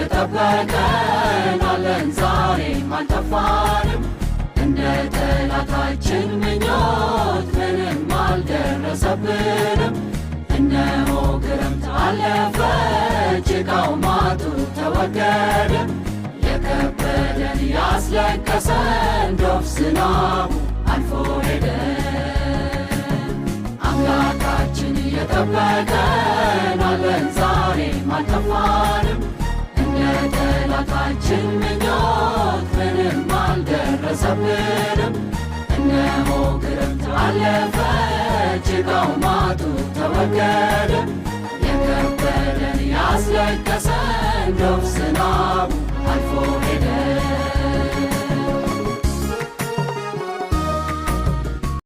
የጠበቀን አለን ዛሬም አልጠፋንም። እንደ ጠላታችን ምኞት ምንም አልደረሰብንም። እነሆ ክረምት አለፈ ጭቃው ማጡ ተወገደ። የከበደን ያስለቀሰን ዶፍ ዝናቡ አልፎ ሄደ። አምላካችን የጠበቀን አለን ዛሬም አልጠፋንም። እንደ ጠላታችን ምኞት ምንም አልደረሰብንም። እነሆ ክረምት አለፈ ጭቃው ማጡ ተወገደ። የከበደን ያስለቀሰን ዶፍ ዝናቡ